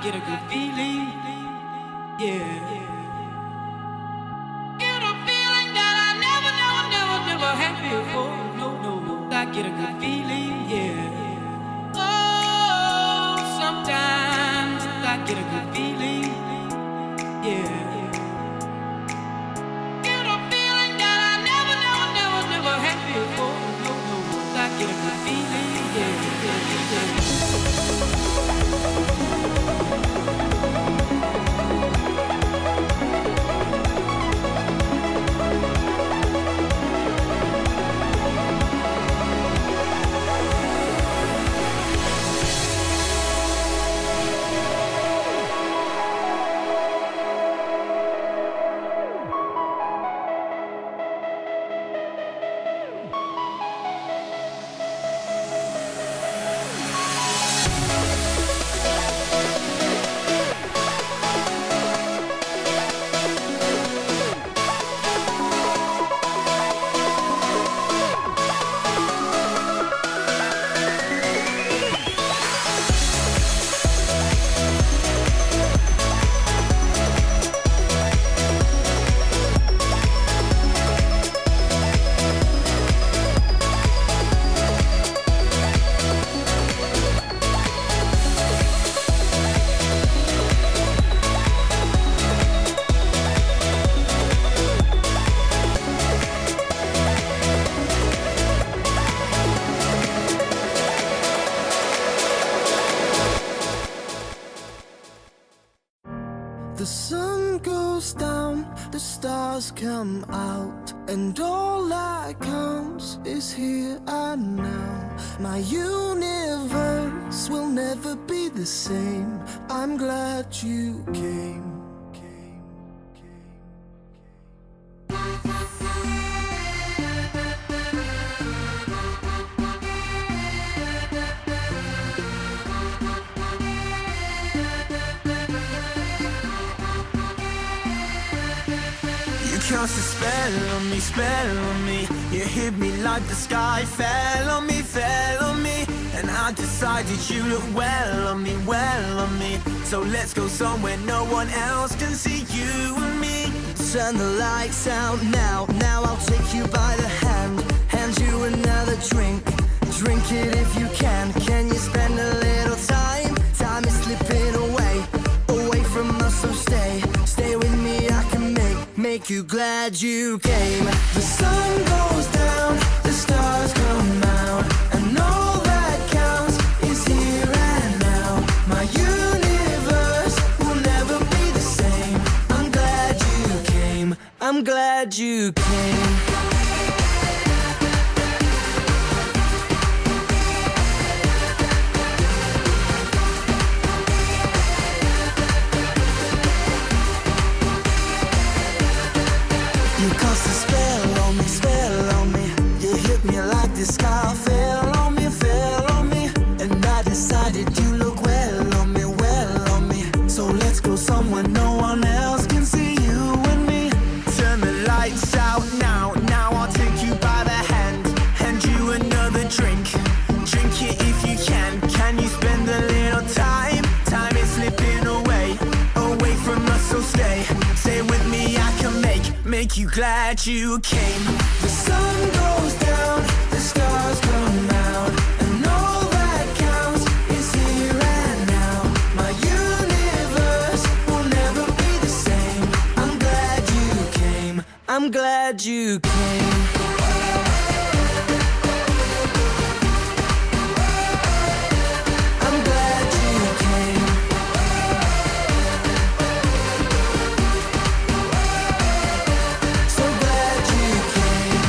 get a good feeling, yeah. Get a feeling that I never had before. No, I get a good feeling, yeah. Oh, sometimes I get a good feeling, yeah. Get a feeling that I never had before. No, I get a good feeling, yeah. The sun goes down, the stars come out, and all that counts is here and now. My universe will never be the same. I'm glad you came. Cast a spell on me. You hit me like the sky fell on me. And I decided you look well on me. So let's go somewhere no one else can see you and me. Turn the lights out now. Now I'll take you by the hand you another drink. Drink it if you can. Can you spend a little time? Time is slipping away from us, so stay with me. I can make you glad you came. The sun goes down, the stars come out, and all that counts is here and now. My universe will never be the same. I'm glad you came. I'm glad you came. You cast a spell on me. You hit me like the sky fell on me. And I decided you look well on me. So let's go somewhere no one else can see you and me. Turn the lights out now. Now I'll take you by the hand you another drink. Drink it if you can. Can you spend a little time? Time is slipping away from us, so stay with me. I can make you glad you came. The sun goes down, the stars come out, and all that counts is here and now. My universe will never be the same. I'm glad you came. I'm glad you came. I'm glad you came. So glad you came.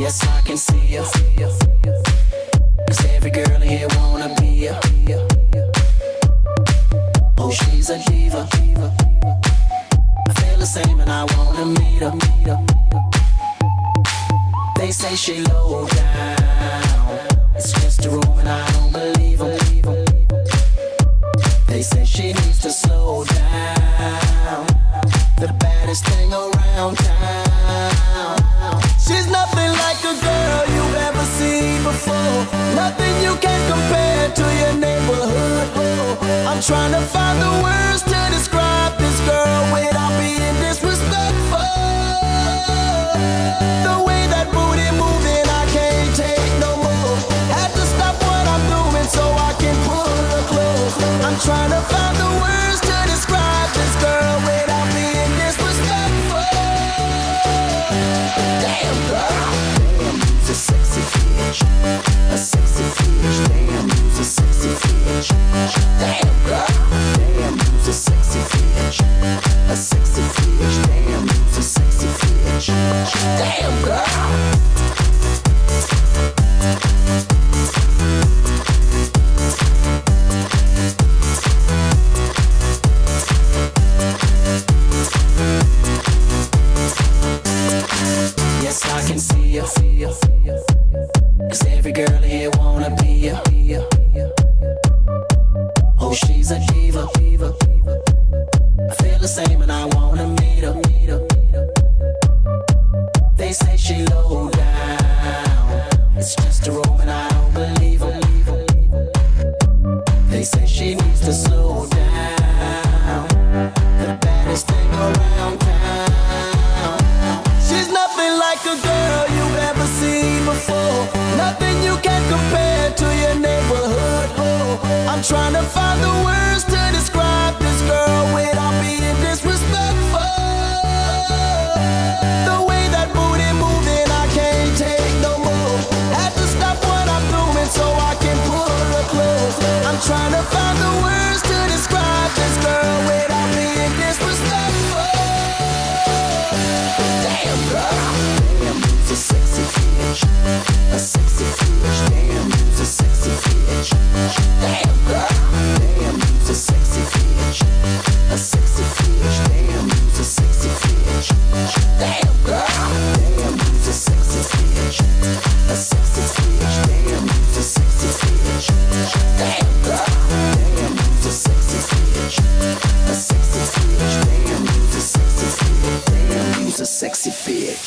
Yes, I can see you. 'Cause every girl here wanna be you. Oh, she's a diva. I feel the same and I wanna meet her. They say she low down. It's just a room and I don't believe them. They say she needs to slow down. The baddest thing around town. She's nothing like a girl you've ever seen before. Nothing you can compare to your neighborhood. I'm trying to find the words to describe this girl without being disrespectful. The way that booty moving, I can't take no more. Had to stop what I'm doing so I can pull her close. I'm trying to find the words to describe this girl without being disrespectful. Damn girl, damn, you's a sexy bitch, a sexy bitch. Damn, you's a sexy bitch. Damn girl, damn, you's a sexy bitch, a sexy bitch. Damn, you's a sexy bitch. Damn girl. Yes, I can see you. 'Cause every girl here wanna be you. Oh, she's a diva. I feel the same and I wanna meet her. They say she low down. It's just a room and I don't believe her. They say she needs to slow down. The baddest thing around town. She's nothing like a girl you've ever seen before. Nothing you can compare to your neighborhood. I'm trying to find the words to describe this girl without being disrespectful. The way that booty moving, I can't take no more. Had to stop what I'm doing so I can pull her close. I'm trying to find the words to describe this girl without being disrespectful. Damn girl, damn, you's a sexy bitch, a sexy bitch. Damn, you's a sexy bitch. Damn girl, damn, you's a sexy bitch, a sexy bitch. Damn, you's a sexy bitch. Damn girl, damn, you's a sexy bitch, a sexy bitch. Damn, you's a sexy bitch. Damn girl, damn, you's a sexy bitch, a sexy bitch. Damn, you's a sexy bitch. Damn, you's a sexy bitch.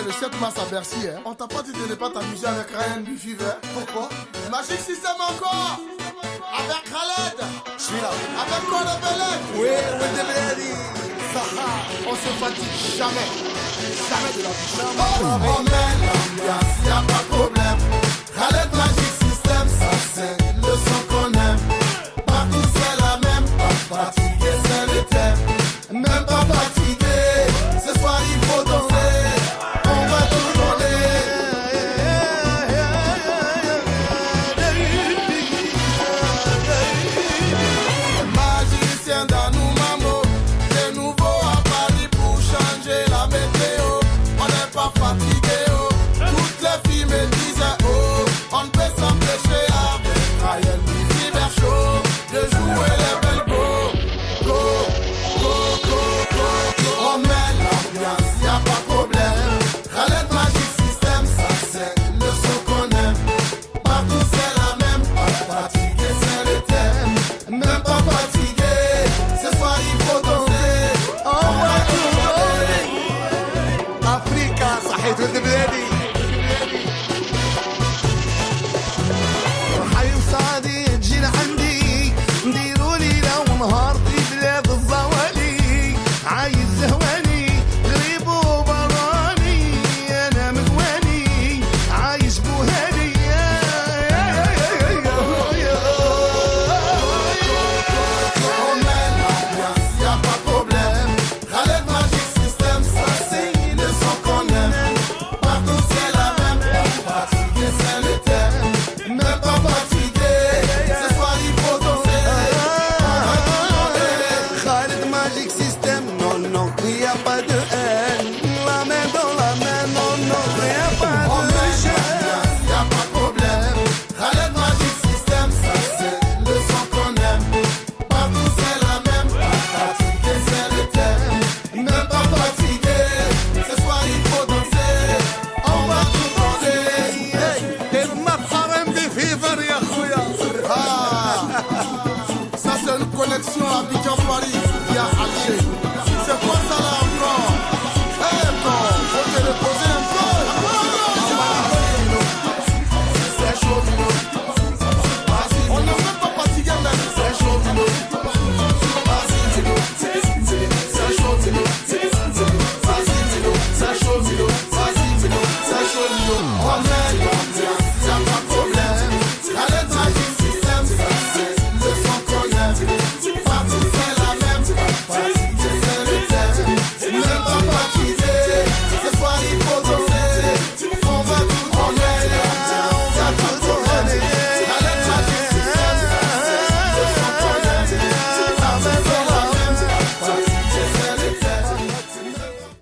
Le 7 mars à Bercy, hein. On t'a pas dit de ne pas t'amuser avec Ryan du Fever. Pourquoi? Magic System encore. Avec Khaled. Je suis là. Avec quoi le Belek? Oui, on se fatigue jamais. Jamais de la vie. On met l'ambiance, y'a pas de problème. Khaled Magic System, ça c'est le son qu'on aime. Partout c'est la même. Pas fatigué, c'est le thème. Même pas fatigué. Ce soir il faut danser. Fatigué, oh. Toutes les filles me disaient, oh, on peut Attention, Abidjan Paris.